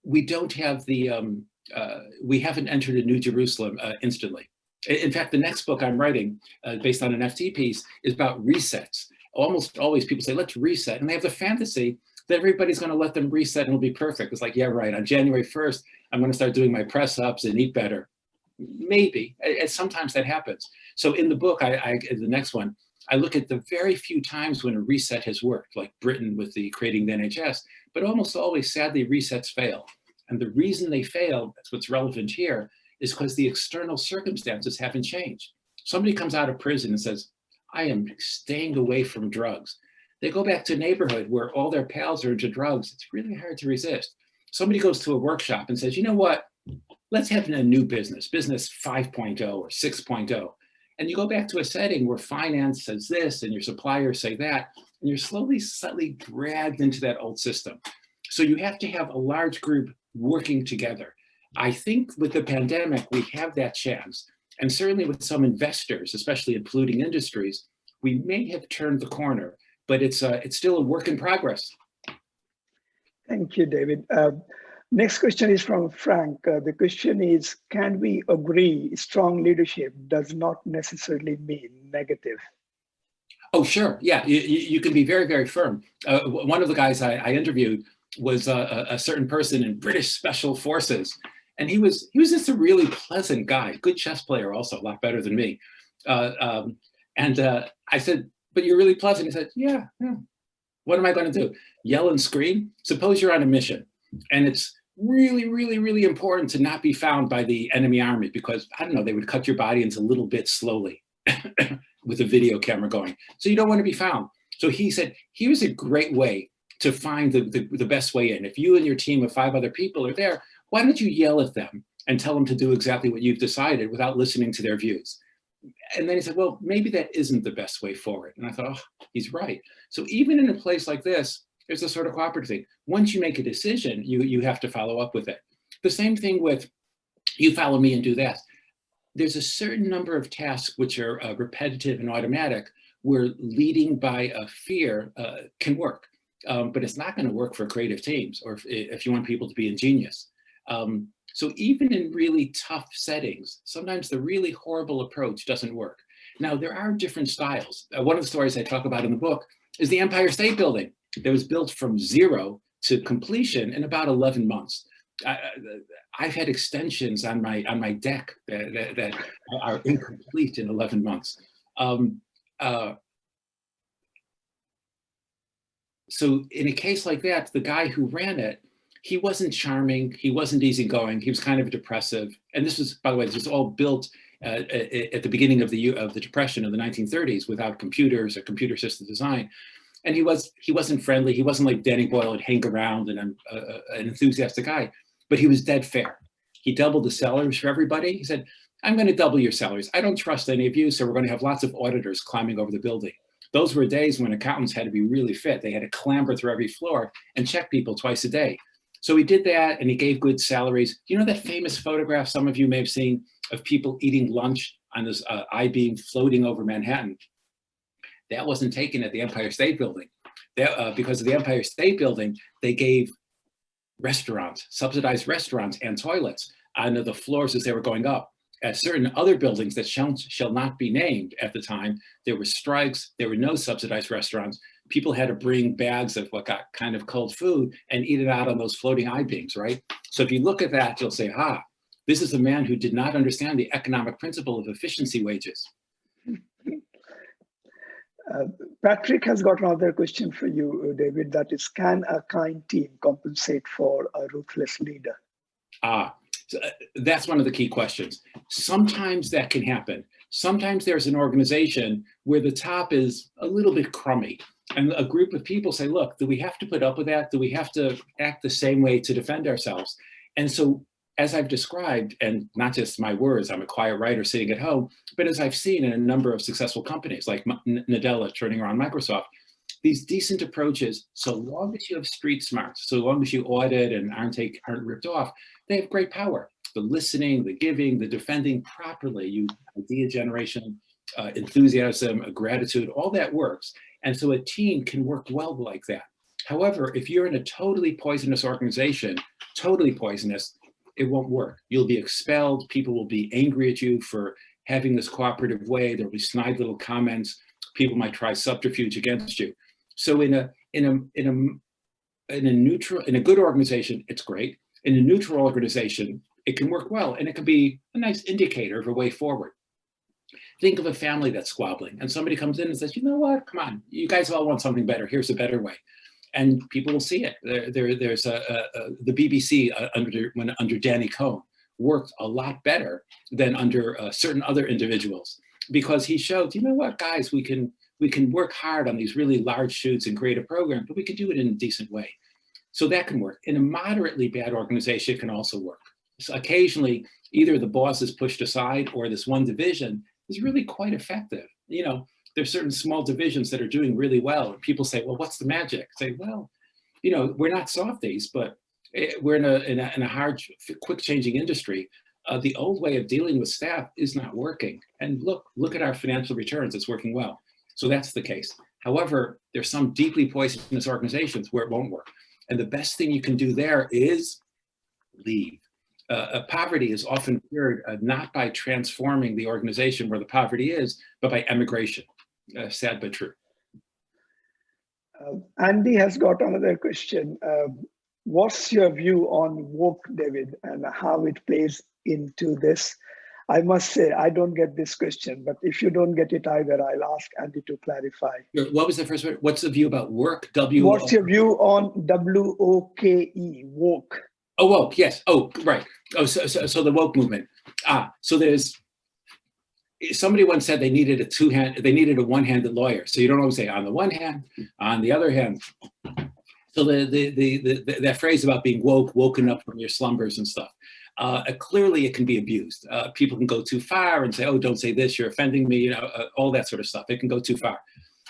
we don't have we haven't entered a new Jerusalem instantly. In fact, the next book I'm writing, based on an FT piece, is about resets. Almost always people say, let's reset. And they have the fantasy that everybody's going to let them reset and it'll be perfect. It's like, yeah, right. On January 1st, I'm going to start doing my press ups and eat better. Maybe. And sometimes that happens. So in the book, the next one, I look at the very few times when a reset has worked, like Britain with the creating the NHS, but almost always, sadly, resets fail. And the reason they fail, that's what's relevant here, is because the external circumstances haven't changed. Somebody comes out of prison and says, I am staying away from drugs. They go back to a neighborhood where all their pals are into drugs. It's really hard to resist. Somebody goes to a workshop and says, you know what? Let's have a new business 5.0 or 6.0. And you go back to a setting where finance says this and your suppliers say that, and you're slightly dragged into that old system. So you have to have a large group working together. I think with the pandemic, we have that chance. And certainly with some investors, especially in polluting industries, we may have turned the corner, but it's still a work in progress. Thank you, David. Next question is from Frank. The question is, can we agree strong leadership does not necessarily mean negative? Oh, sure. Yeah, you can be very, very firm. One of the guys I interviewed was a certain person in British Special Forces. And he was just a really pleasant guy, good chess player also, a lot better than me. I said, but you're really pleasant. He said, yeah. What am I going to do? Yell and scream? Suppose you're on a mission and it's really, really, really important to not be found by the enemy army because, I don't know, they would cut your body into little bits slowly with a video camera going. So you don't want to be found. So he said, here's a great way to find the best way in. If you and your team of 5 other people are there, why don't you yell at them and tell them to do exactly what you've decided without listening to their views? And then he said, well, maybe that isn't the best way forward. And I thought, oh, he's right. So even in a place like this, there's a sort of cooperative thing. Once you make a decision, you have to follow up with it. The same thing with you follow me and do that. There's a certain number of tasks which are repetitive and automatic where leading by a fear can work. But it's not going to work for creative teams or if you want people to be ingenious. So even in really tough settings, sometimes the really horrible approach doesn't work. Now, there are different styles. One of the stories I talk about in the book is the Empire State Building that was built from zero to completion in about 11 months. I've had extensions on my deck that are incomplete in 11 months. So in a case like that, the guy who ran it, he wasn't charming, he wasn't easygoing, he was kind of depressive. And this was, by the way, this was all built at the beginning of the Depression of the 1930s without computers or computer system design. And he wasn't friendly, he wasn't like Danny Boyle would hang around and an enthusiastic guy, but he was dead fair. He doubled the salaries for everybody. He said, I'm going to double your salaries. I don't trust any of you, so we're going to have lots of auditors climbing over the building. Those were days when accountants had to be really fit. They had to clamber through every floor and check people twice a day. So he did that and he gave good salaries. You know that famous photograph some of you may have seen of people eating lunch on this I-beam floating over Manhattan? That wasn't taken at the Empire State Building. Because of the Empire State Building, they gave restaurants, subsidized restaurants and toilets on the floors as they were going up. At certain other buildings that shall not be named at the time, there were strikes, there were no subsidized restaurants. People had to bring bags of what got kind of cold food and eat it out on those floating I-beams, right? So if you look at that, you'll say, this is a man who did not understand the economic principle of efficiency wages. Patrick has got another question for you, David, that is, can a kind team compensate for a ruthless leader? So that's one of the key questions. Sometimes that can happen. Sometimes there's an organization where the top is a little bit crummy and a group of people say, look, do we have to put up with that? Do we have to act the same way to defend ourselves? And so as I've described, and not just my words, I'm a quiet writer sitting at home, but as I've seen in a number of successful companies like Nadella turning around Microsoft, these decent approaches, so long as you have street smarts, so long as you audit and aren't ripped off, they have great power. The listening, the giving, the defending properly, you idea generation, enthusiasm, gratitude, all that works. And so a team can work well like that. However, if you're in a totally poisonous organization, totally poisonous, it won't work. You'll be expelled. People will be angry at you for having this cooperative way. There'll be snide little comments. People might try subterfuge against you. So in a good organization, it's great. In a neutral organization, it can work well, and it can be a nice indicator of a way forward. Think of a family that's squabbling and somebody comes in and says, you know what, come on, you guys all want something better. Here's a better way. And people will see it. There's the BBC under Danny Cohn worked a lot better than under certain other individuals, because he showed, you know what, guys, we can work hard on these really large shoots and create a program, but we could do it in a decent way. So that can work. In a moderately bad organization, it can also work. So occasionally, either the boss is pushed aside or this one division is really quite effective. You know, there's certain small divisions that are doing really well. And people say, well, what's the magic? I say, well, you know, we're not softies, but we're in a hard, quick changing industry. The old way of dealing with staff is not working. And look at our financial returns, it's working well. So that's the case. However, there's some deeply poisonous organizations where it won't work. And the best thing you can do there is leave. Poverty is often cured not by transforming the organization where the poverty is, but by emigration. Sad but true. Andy has got another question. What's your view on woke, David, and how it plays into this? I must say, I don't get this question, but if you don't get it either, I'll ask Andy to clarify. What was the first word? What's the view about work? What's your view on W-O-K-E, woke? Oh, woke, yes. Oh, right. Oh, so the woke movement. So there's, somebody once said they needed a one-handed lawyer. So you don't always say on the one hand, on the other hand. So that phrase about being woken up from your slumbers and stuff. Clearly it can be abused. People can go too far and say, oh, don't say this, you're offending me, you know, all that sort of stuff. It can go too far.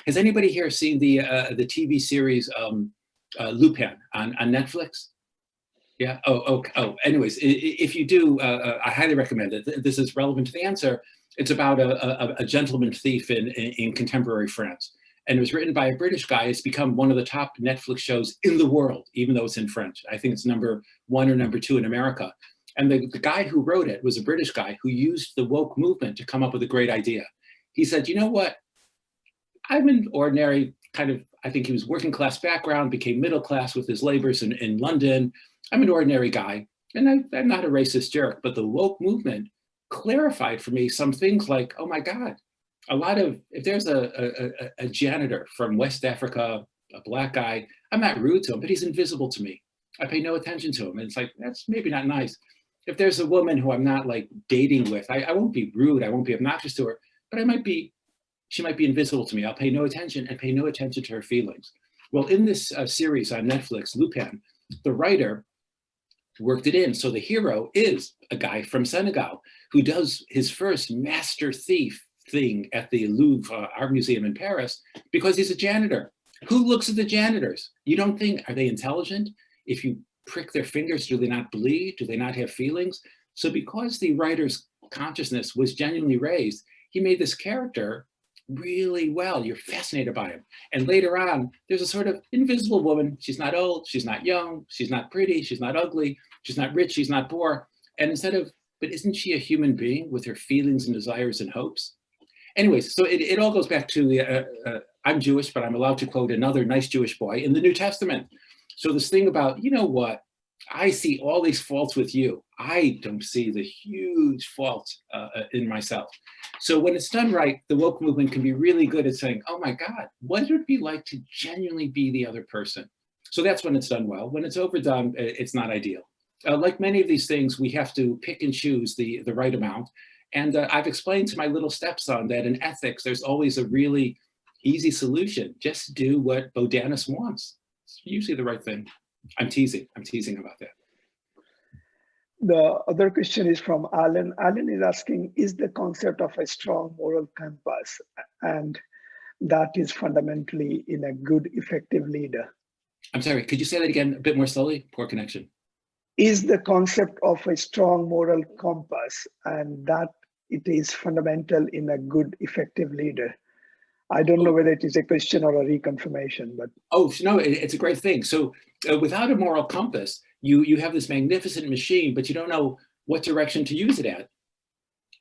Has anybody here seen the TV series Lupin on Netflix? Yeah. Oh. Anyways, if you do, I highly recommend it. This is relevant to the answer. It's about a gentleman thief in contemporary France, and it was written by a British guy. It's become one of the top Netflix shows in the world, even though it's in French. I think it's #1 or #2 in America. And the guy who wrote it was a British guy who used the woke movement to come up with a great idea. He said, you know what? I'm an ordinary kind of, I think he was working class background, became middle class with his labors in London. I'm an ordinary guy, and I'm not a racist jerk, but the woke movement clarified for me some things like, oh my God, if there's a janitor from West Africa, a black guy, I'm not rude to him, but he's invisible to me. I pay no attention to him. And it's like, that's maybe not nice. If there's a woman who I'm not like dating with, I won't be rude, I won't be obnoxious to her, but she might be invisible to me. I'll pay no attention and pay no attention to her feelings. Well, in this series on Netflix, Lupin, the writer worked it in. So the hero is a guy from Senegal who does his first master thief thing at the Louvre Art Museum in Paris because he's a janitor. Who looks at the janitors? You don't think, are they intelligent? If you prick their fingers, do they not bleed? Do they not have feelings? So because the writer's consciousness was genuinely raised, he made this character really well. You're fascinated by him. And later on, there's a sort of invisible woman. She's not old, she's not young, she's not pretty, she's not ugly, she's not rich, she's not poor. And but isn't she a human being with her feelings and desires and hopes? Anyways, so it all goes back to I'm Jewish, but I'm allowed to quote another nice Jewish boy in the New Testament. So this thing about, you know what, I see all these faults with you. I don't see the huge faults in myself. So when it's done right, the woke movement can be really good at saying, oh my God, what would it be like to genuinely be the other person? So that's when it's done well. When it's overdone, it's not ideal. Like many of these things, we have to pick and choose the right amount. And I've explained to my little stepson that in ethics, there's always a really easy solution. Just do what Bodanis wants. It's usually the right thing. I'm teasing about that. The other question is from Alan. Alan is asking, is the concept of a strong moral compass, and that is fundamentally in a good, effective leader? I'm sorry, could you say that again a bit more slowly? Poor connection. Is the concept of a strong moral compass, and that it is fundamental in a good, effective leader? I don't know whether it is a question or a reconfirmation, but. Oh, no, it's a great thing. So without a moral compass, you have this magnificent machine, but you don't know what direction to use it at,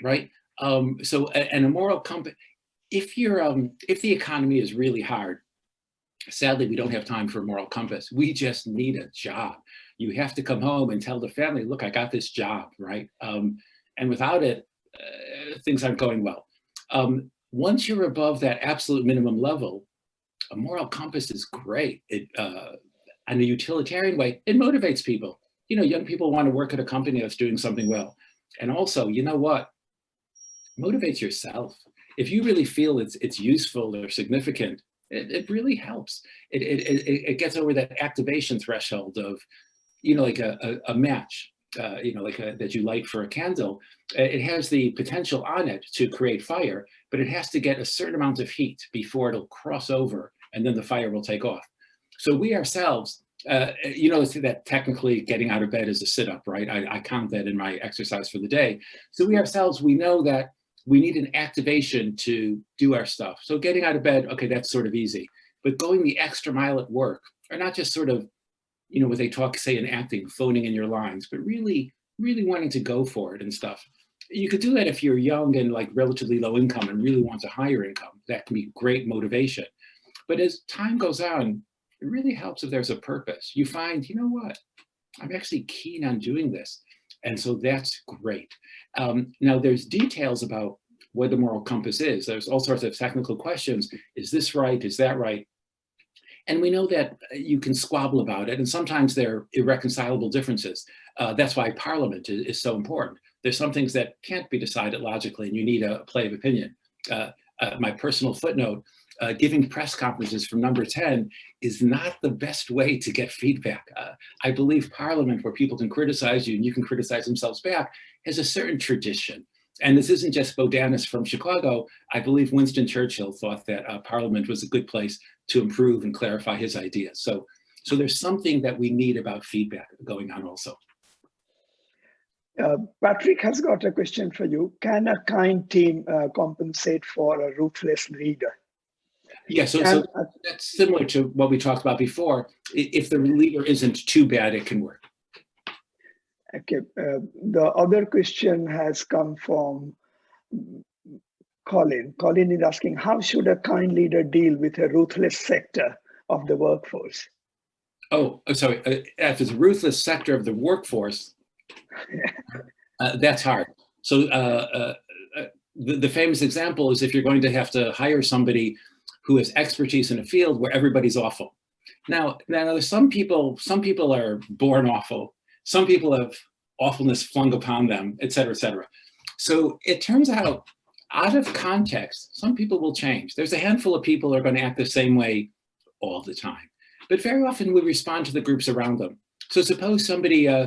right? And a moral compass, if the economy is really hard, sadly, we don't have time for a moral compass. We just need a job. You have to come home and tell the family, look, I got this job, right? And without it, things aren't going well. Once you're above that absolute minimum level, a moral compass is great. It, in a utilitarian way, it motivates people. You know, young people want to work at a company that's doing something well. And also, you know what? Motivates yourself. If you really feel it's useful or significant, it really helps. It gets over that activation threshold of, you know, like a match, you know, like that you light for a candle. It has the potential on it to create fire, but it has to get a certain amount of heat before it'll cross over, and then the fire will take off. So we ourselves, you know, that technically getting out of bed is a sit-up, right? I count that in my exercise for the day. So we ourselves, we know that we need an activation to do our stuff. So getting out of bed, okay, that's sort of easy. But going the extra mile at work, or not just sort of, you know, what they talk, say in acting, phoning in your lines, but really, really wanting to go for it and stuff. You could do that if you're young and like relatively low income and really want a higher income. That can be great motivation. But as time goes on, it really helps if there's a purpose. You find, you know what, I'm actually keen on doing this. And so that's great. Now there's details about what the moral compass is. There's all sorts of technical questions. Is this right? Is that right? And we know that you can squabble about it, and sometimes there are irreconcilable differences. That's why Parliament is so important. There's some things that can't be decided logically, and you need a play of opinion. My personal footnote, giving press conferences from number 10 is not the best way to get feedback. I believe Parliament, where people can criticize you and you can criticize themselves back, has a certain tradition. And this isn't just Bodanis from Chicago. I believe Winston Churchill thought that Parliament was a good place to improve and clarify his ideas. So there's something that we need about feedback going on also. Patrick has got a question for you. Can a kind team compensate for a ruthless leader? Yeah, so that's similar to what we talked about before. If the leader isn't too bad, it can work. Okay, the other question has come from Colin. Colin is asking, how should a kind leader deal with a ruthless sector of the workforce? Oh, sorry, if it's a ruthless sector of the workforce, that's hard. So the famous example is if you're going to have to hire somebody who has expertise in a field where everybody's awful. Now there's some people are born awful. Some people have awfulness flung upon them, et cetera, et cetera. So it turns out of context, some people will change. There's a handful of people who are going to act the same way all the time. But very often we respond to the groups around them. So suppose somebody, I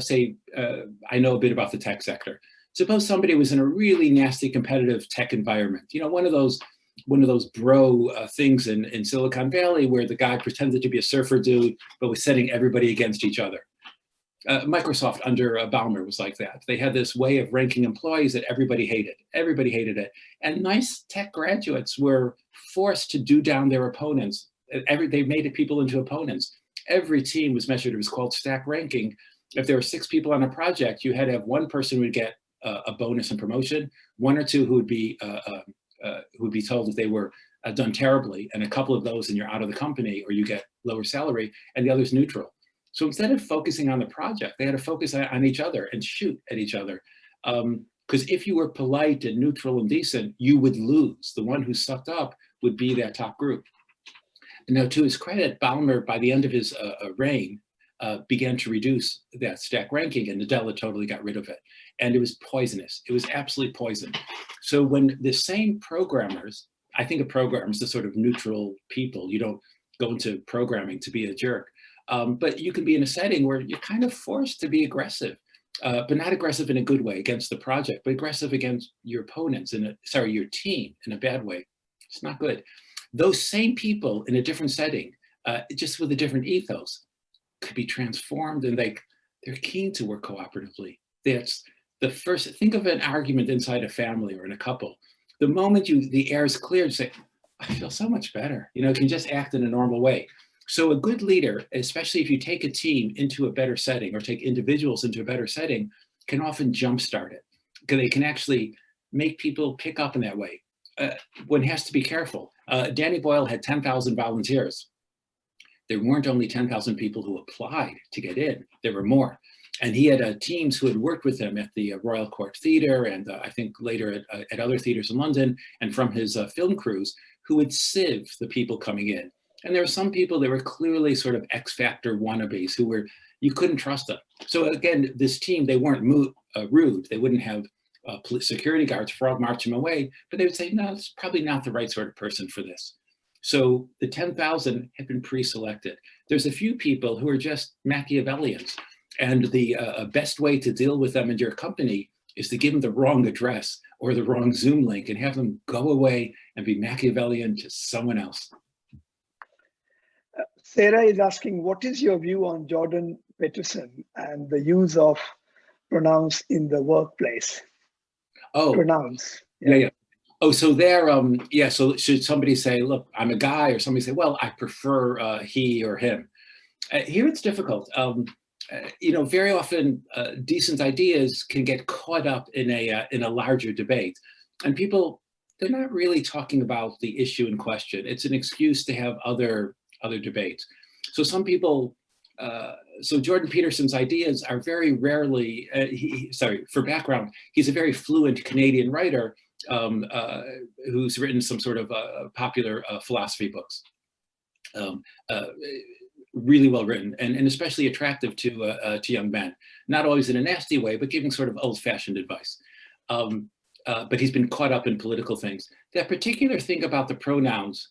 know a bit about the tech sector. Suppose somebody was in a really nasty competitive tech environment. You know, one of those bro things in Silicon Valley where the guy pretended to be a surfer dude, but was setting everybody against each other. Microsoft under Ballmer was like that. They had this way of ranking employees that everybody hated. Everybody hated it. And nice tech graduates were forced to do down their opponents. They made people into opponents. Every team was measured. It was called stack ranking. If there were 6 people on a project, you had to have one person who would get a bonus and promotion, 1 or 2 who would be told that they were done terribly, and a couple of those and you're out of the company or you get lower salary, and the other's neutral. So instead of focusing on the project, they had to focus on each other and shoot at each other. Because if you were polite and neutral and decent, you would lose. The one who sucked up would be that top group. And now, to his credit, Ballmer, by the end of his reign, began to reduce that stack ranking, and Nadella totally got rid of it. And it was poisonous. It was absolute poison. So when the same programmers, I think of programmers as sort of neutral people. You don't go into programming to be a jerk. But you can be in a setting where you're kind of forced to be aggressive, but not aggressive in a good way against the project, but aggressive against your opponents, your team in a bad way. It's not good. Those same people in a different setting, just with a different ethos, could be transformed, and they're keen to work cooperatively. That's the first. Think of an argument inside a family or in a couple. The moment the air is cleared, you say, I feel so much better. You can just act in a normal way. So a good leader, especially if you take a team into a better setting or take individuals into a better setting, can often jumpstart it, because they can actually make people pick up in that way. One has to be careful. Danny Boyle had 10,000 volunteers. There weren't only 10,000 people who applied to get in. There were more. And he had teams who had worked with him at the Royal Court Theatre and I think later at other theatres in London, and from his film crews, who would sieve the people coming in. And there were some people that were clearly sort of X Factor wannabes who were, you couldn't trust them. So again, this team, they weren't rude. They wouldn't have security guards frog march him away, but they would say, no, it's probably not the right sort of person for this. So the 10,000 have been pre-selected. There's a few people who are just Machiavellians. And the best way to deal with them in your company is to give them the wrong address or the wrong Zoom link and have them go away and be Machiavellian to someone else. Sarah is asking, what is your view on Jordan Peterson and the use of pronouns in the workplace? Oh, pronouns. Yeah. Oh, so there, so should somebody say, look, I'm a guy, or somebody say, well, I prefer he or him. Here it's difficult. Very often decent ideas can get caught up in a larger debate, and people, they're not really talking about the issue in question. It's an excuse to have other debates. So some people, so Jordan Peterson's ideas are very rarely, for background, he's a very fluent Canadian writer who's written some sort of popular philosophy books. Really well written and especially attractive to young men, not always in a nasty way, but giving sort of old-fashioned advice. But he's been caught up in political things. That particular thing about the pronouns,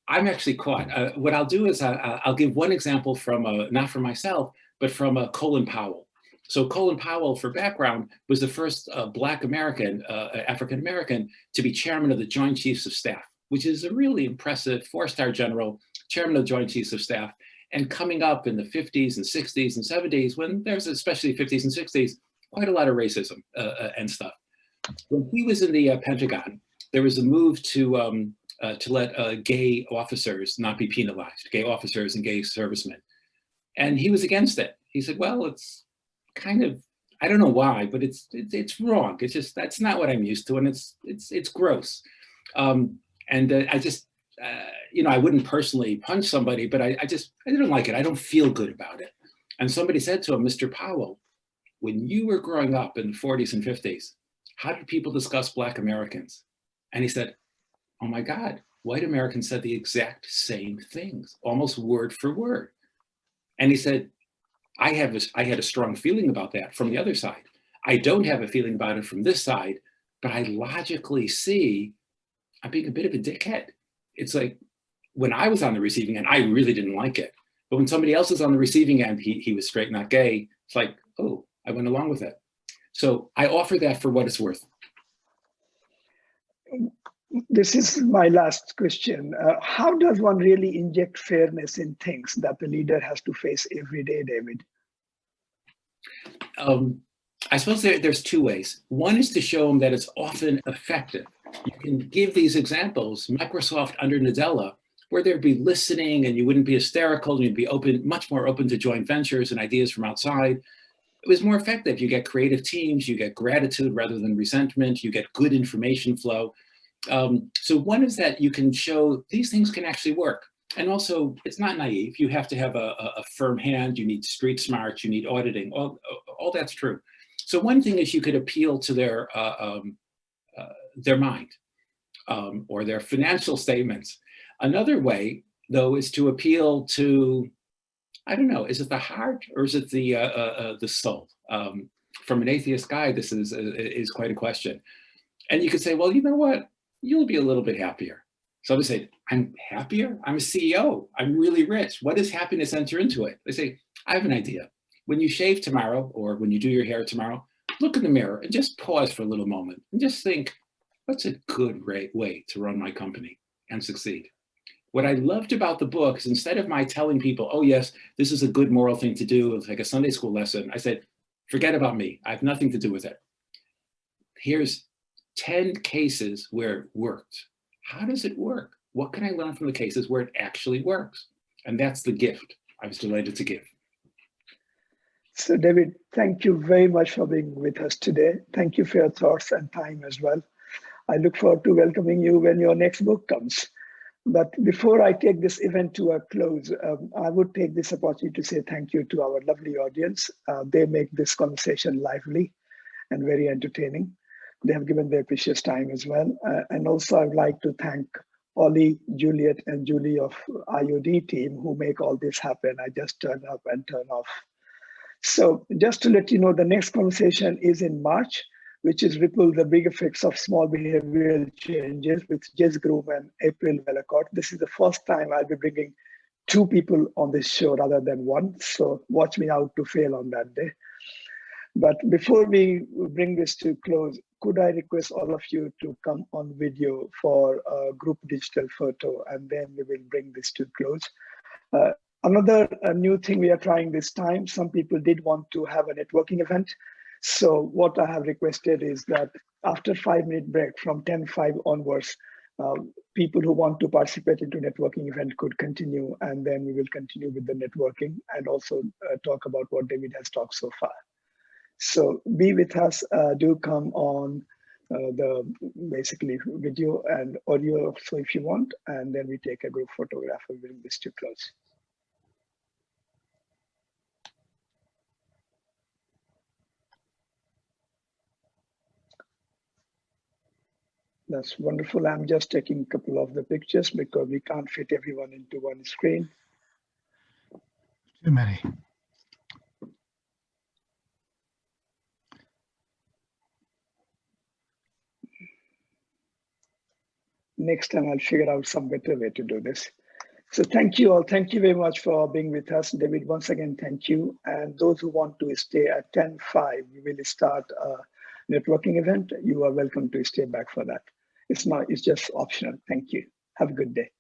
I'm actually caught. What I'll do is I'll give one example from, not from myself, but from Colin Powell. So Colin Powell, for background, was the first Black American, African-American, to be chairman of the Joint Chiefs of Staff, which is a really impressive 4-star general, chairman of the Joint Chiefs of Staff. And coming up in the 50s and 60s and 70s, when there's, especially 50s and 60s, quite a lot of racism and stuff. When he was in the Pentagon, there was a move to let gay officers not be penalized, gay officers and gay servicemen. And he was against it. He said, well, it's kind of, I don't know why, but it's wrong. It's just, that's not what I'm used to, and it's gross. I just, I wouldn't personally punch somebody, but I didn't like it. I don't feel good about it. And somebody said to him, Mr. Powell, when you were growing up in the 40s and 50s, how did people discuss Black Americans? And he said, oh my God, white Americans said the exact same things, almost word for word. And he said, I had a strong feeling about that from the other side. I don't have a feeling about it from this side, but I logically see I'm being a bit of a dickhead. It's like when I was on the receiving end, I really didn't like it. But when somebody else is on the receiving end, he was straight, not gay. It's like, oh, I went along with it. So I offer that for what it's worth. This is my last question. How does one really inject fairness in things that the leader has to face every day, David? I suppose there's two ways. One is to show them that it's often effective. You can give these examples, Microsoft under Nadella, where there'd be listening and you wouldn't be hysterical, and you'd be much more open to joint ventures and ideas from outside. It was more effective. You get creative teams, you get gratitude rather than resentment, you get good information flow. So one is that you can show these things can actually work. And also, it's not naive. You have to have a firm hand. You need street smarts. You need auditing. All that's true. So one thing is you could appeal to their mind or their financial statements. Another way, though, is to appeal to, I don't know, is it the heart or is it the soul? From an atheist guy, this is quite a question. And you could say, well, you know what? You'll be a little bit happier. So I would say, I'm happier? I'm a CEO. I'm really rich. What does happiness enter into it? They say, I have an idea. When you shave tomorrow or when you do your hair tomorrow, look in the mirror and just pause for a little moment and just think, what's a good way to run my company and succeed? What I loved about the book is instead of my telling people, oh yes, this is a good moral thing to do, it's like a Sunday school lesson, I said, forget about me. I have nothing to do with it. Here's 10 cases where it worked. How does it work? What can I learn from the cases where it actually works? And that's the gift I was delighted to give. So David, thank you very much for being with us today. Thank you for your thoughts and time as well. I look forward to welcoming you when your next book comes. But before I take this event to a close, I would take this opportunity to say thank you to our lovely audience. They make this conversation lively and very entertaining. They have given their precious time as well. And also I would like to thank Ollie, Juliet, and Julie of IoD team who make all this happen. I just turn up and turn off. So just to let you know, the next conversation is in March, which is Ripple, the big effects of small behavioral changes with Jez Groom and April Vellacott. This is the first time I'll be bringing two people on this show rather than one. So watch me out to fail on that day. But before we bring this to close, could I request all of you to come on video for a group digital photo, and then we will bring this to close. Another new thing we are trying this time, some people did want to have a networking event. So what I have requested is that after 5-minute break from 10:05 onwards, people who want to participate into networking event could continue, and then we will continue with the networking and also talk about what David has talked so far. So be with us, do come on the basically video and audio so if you want, and then we take a group photograph and bring this to close. That's wonderful. I'm just taking a couple of the pictures because we can't fit everyone into one screen. Too many. Next time I'll figure out some better way to do this. So thank you all. Thank you very much for being with us. David, once again, thank you. And those who want to stay at 10:05, we will start a networking event. You are welcome to stay back for that. It's just optional. Thank you. Have a good day.